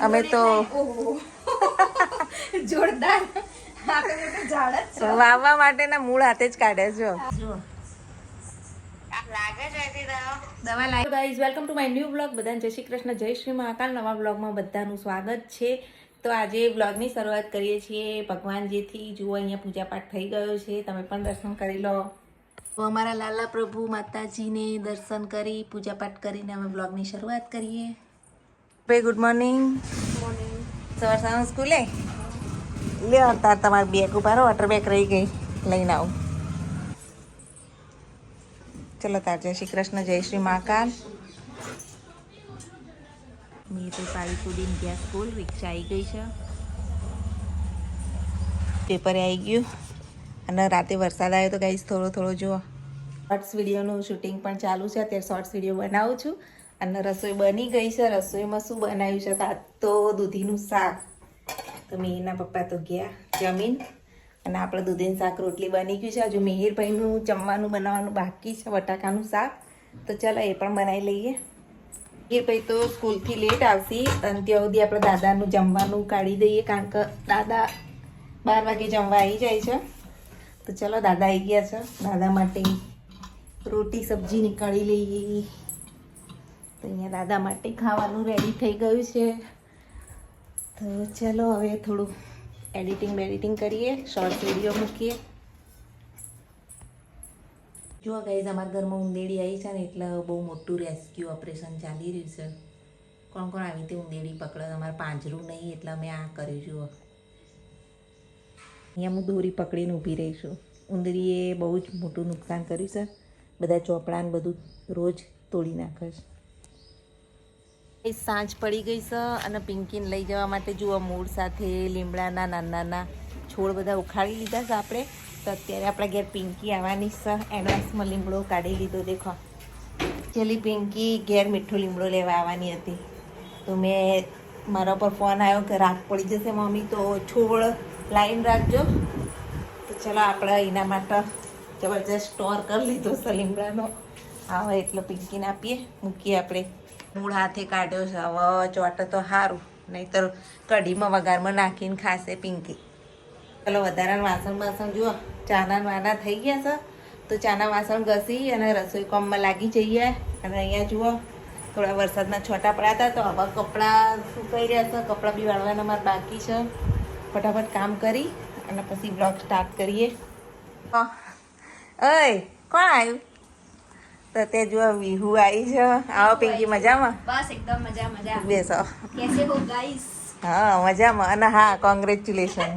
અમે તો જોરદાર વાવવા માટેના મૂળ હાથે જ કાઢે જો. દવા લાવી. Guys welcome to my new blog. બધાને જય શ્રી કૃષ્ણ, જય શ્રી મહાકાલ. નવા બ્લોગમાં બધાનું સ્વાગત છે. તો આજે બ્લોગની શરૂઆત કરીએ છીએ ભગવાનજીથી. જુઓ અહીંયા પૂજાપાઠ થઈ ગયો છે, તમે પણ દર્શન કરી લો. તો અમારા લાલા પ્રભુ માતાજીને દર્શન કરી પૂજાપાઠ કરીને અમે બ્લોગની શરૂઆત કરીએ. ભાઈ ગુડ મોર્નિંગ. સવાર સવાર સ્કૂલે લ્યો. તાર તમારી બેગ ઉભારો, વોટર બેગ રહી ગઈ, લઈને આવું. ચલો તાર જય શ્રી કૃષ્ણ, જય શ્રી મહાકાલ. મેં તો પાડી કુદીને ગયા સ્કૂલ. રિક્ષા આવી ગઈ છે, પેપરે આવી ગયું અને રાતે વરસાદ આવ્યો તો ગાઈસ થોડો થોડો જુઓ. શોર્ટ્સ વિડીયોનું શૂટિંગ પણ ચાલુ છે. અત્યારે શોર્ટ્સ વિડીયો બનાવું છું અને રસોઈ બની ગઈ છે. રસોઈમાં શું બનાવ્યું છે? આ તો દૂધીનું શાક. તો મિહિરના પપ્પા તો ગયા જમીન અને આપણે દૂધીનું શાક રોટલી બની ગયું છે. હજુ મિહિરભાઈનું જમવાનું બનાવવાનું બાકી છે, બટાકાનું શાક. તો ચાલો એ પણ બનાવી લઈએ. મિહિરભાઈ તો સ્કૂલથી લેટ આવશે અને ત્યાં સુધી આપણે દાદાનું જમવાનું કાઢી દઈએ, કારણ કે દાદા 12 વાગે જમવા આવી જાય છે. તો ચલો દાદા આવી ગયા છે, દાદા માટે રોટી સબ્જી નીકાળી લઈએ. તો અહીંયા દાદા માટે ખાવાનું રેડી થઈ ગયું છે. તો ચલો હવે થોડું એડિટિંગ કરીએ, શોર્ટ વિડીયો મૂકીએ. જુઓ ગાઈઝ, અમારા ઘરમાં ઉંદેડી આવી છે ને એટલે બહુ મોટું રેસ્ક્યુ ઓપરેશન ચાલી રહ્યું છે. કોણ કોણ આવી રીતે ઉંદેડી પકડે? અમારે પાંજરું નહીં એટલે અમે આ કર્યું. જુઓ અહીંયા હું દોરી પકડીને ઊભી રહી છું. ઉંદરીએ બહુ જ મોટું નુકસાન કર્યું છે. બધા ચોપડાને બધું રોજ તોડી નાખે છે. સાંજ પડી ગઈ છે અને પિંકીને લઈ જવા માટે જુઓ મૂળ સાથે લીમડાના નાના છોડ બધા ઉખાડી લીધા છે આપણે. તો અત્યારે આપણા ઘેર પિંકી આવવાની છે. એડવાન્સમાં લીમડો કાઢી લીધો. દેખો ચલી પિંકી ઘેર મીઠો લીમડો લેવા આવવાની હતી. તો મેં મારા પર ફોન આવ્યો કે રાત પડી જશે મમ્મી, તો છોડ લાઈન રાખજો. તો ચલો આપણે એના માટે જબરજસ્ત સ્ટોર કરી લીધો છે લીમડાનો. આવે એટલે પિંકીને આપીએ, મૂકીએ. આપણે મૂળ હાથે કાઢ્યો છે. હવે ચોટે તો સારું, નહીંતર કઢીમાં વઘારમાં નાખીને ખાશે પિંકી. ચલો વધારાના વાસણ જુઓ ચાના વાના થઈ ગયા છે. તો ચાના વાસણ ઘસી અને રસોઈ કામમાં લાગી જઈએ. અને અહીંયા જુઓ થોડા વરસાદના છોટા પડ્યા હતા, તો હવે કપડાં સુકાઈ રહ્યા છે. કપડાં બી વાળવાના મારે બાકી છે. ફટાફટ કામ કરી અને પછી બ્લોગ સ્ટાર્ટ કરીએ. ઓય કોણ આવ્યું? તો તે જુઓ વિહુ આવી છે. આવો પિંકી, મજામાં? બસ એકદમ મજા. બેસો. કેસે હો ગાઈસ? હા મજામાં. અને હા, કોંગ્રેચ્યુલેશન,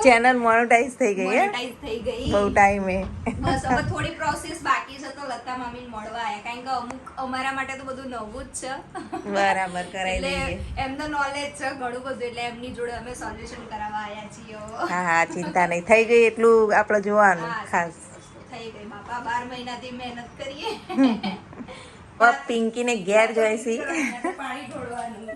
ચેનલ મોનેટાઈઝ થઈ ગઈ. મોનેટાઈઝ થઈ ગઈ બહુ ટાઈમે. બસ હવે થોડી પ્રોસેસ બાકી છે. તો લતા મામીને મળવા આયા, કારણ કે અમુક અમારા માટે તો બધું નવું જ છે. બરાબર, કરાવી લઈએ. એમનો નોલેજ છે ઘણું બધું, એટલે એમની જોડે અમે સોલ્યુશન કરાવવા આયા છીએ. હા ચિંતા નહીં, થઈ ગઈ એટલું આપણે જોવાનું ખાસ. થઈ ગઈ બાપા, 12 મહિનાથી મહેનત કરીએ. પિંકીને ઘેર જોઈશી. પાણી ઢોળવાનું.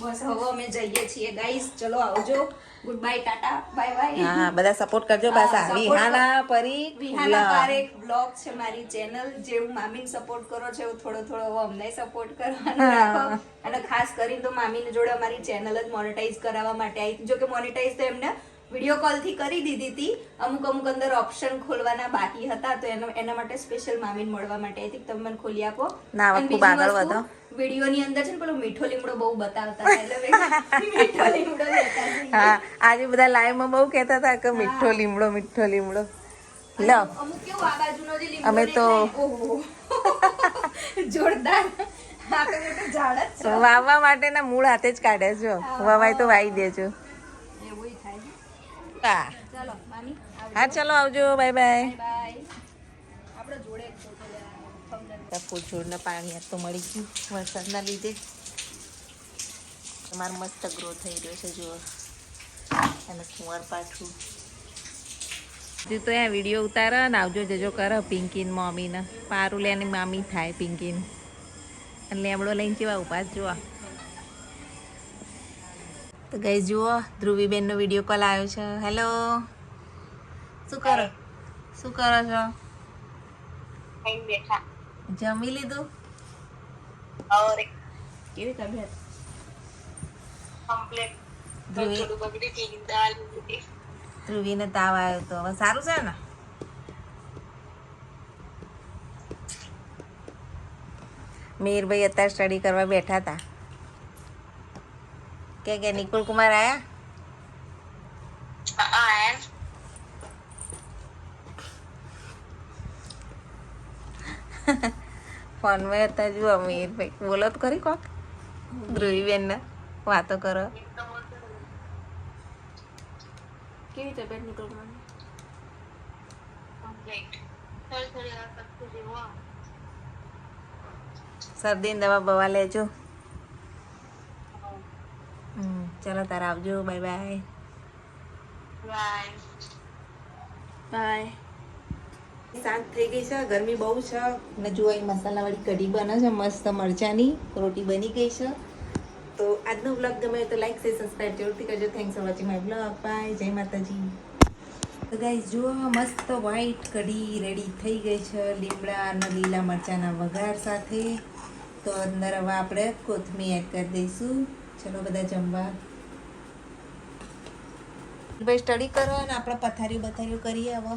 બસ હવે અમે જઈએ છીએ ગાઈસ. ચલો આવજો. Good bye, Tata, bye bye. હા બધા સપોર્ટ કરજો. પાછા વિહાના પારેખ બ્લોગ છે મારી ચેનલ. જેવું મામીને સપોર્ટ કરો છો એવું થોડો હવે અમને સપોર્ટ કરવાનો રાખો. અને ખાસ કરીને તો મામીની જોડે અમારી ચેનલ જ મોનેટાઈઝ કરાવવા માટે આવી. જો કે મોનેટાઈઝ તો એમને વિડીયો કોલ થી કરી દીધી હતી. અમુક અંદર ઓપ્શન ખોલવાના બાકી હતા, તો એના માટે સ્પેશિયલ મામીને મળવા માટે આવી હતી. તમે મને ખોલી આપો. ખૂબ આગળ વધો. વિડીયો ની અંદર છે ને પેલો મીઠો લીમડો બહુ બતાવતા હતા, એટલે મીઠો લીમડો લેતા જઈએ. હા, આજે બધા લાઈવ માં બહુ કહેતા હતા કે મીઠો લીમડો લો. અમુક કેવું આ બાજુનો જે લીમડો અમે તો જોરદાર વાવવા માટેના મૂળ હાથે જ કાઢે છો. વવાય તો વાવી દેજો. એવું થાય. ચલો મામી, હા ચલો આવજો. Bye bye. આપણે જોડે ફૂલ છોડને પાણી તો મળી ગયું વરસાદના લીધે. તમારો મસ્ત ગ્રો થઈ રહ્યો છે જુઓ. અને કુંવર પાછું હજુ તો અહીંયા વિડીયો ઉતારે ને આવજો જજો કરે પિંકીન મમ્મીને. પારુલિયાની મામી થાય પિંકીન. અને લેમડો લઈને કેવા ઉભા જુઓ. તો ગઈ જુઓ ધ્રુવીબેનનો વિડીયો કોલ આવ્યો છે. હેલો, શું કરો છો? જમી લીધું? કેવી તબિયત? ધ્રુવીને તાવ આવ્યો તો હવે સારું છે ને? મીરભાઈ અત્યારે સ્ટડી કરવા બેઠા હતા. કે નિકુલ કુમાર આયા? ફોનમાં હતા જુઓ મીરભાઈ. બોલો તો ખરી કોક ધ્રુવીબેન ને વાતો કરો. કેવી તબિયત નીકળવાની? શરદીની દવા બવા લેજો. ચલો તારે આવજો. Bye bye. બાય. શાંત થઈ ગઈ છે. ગરમી બહુ છે ને જુઓ અહીં મસાલાવાળી કઢી બને છે મસ્ત મરચાંની. રોટી બની ગઈ છે. તો આજનો બ્લોગ ગમે તો લાઈક શેર સબસ્ક્રાઈબ જરૂરથી કરજો. Thanks for watching my blog. Bye. જય માતાજી. તો ગાઈસ જુઓ મસ્ત વ્હાઈટ કઢી રેડી થઈ ગઈ છે લીમડા અને લીલા મરચાંના વઘાર સાથે. તો અંદર હવે આપણે કોથમીર એડ કરી દઈશું. ચલો બધા જમવા. ભાઈ સ્ટડી કરો અને આપણે પથારીઓ કરીએ હવે.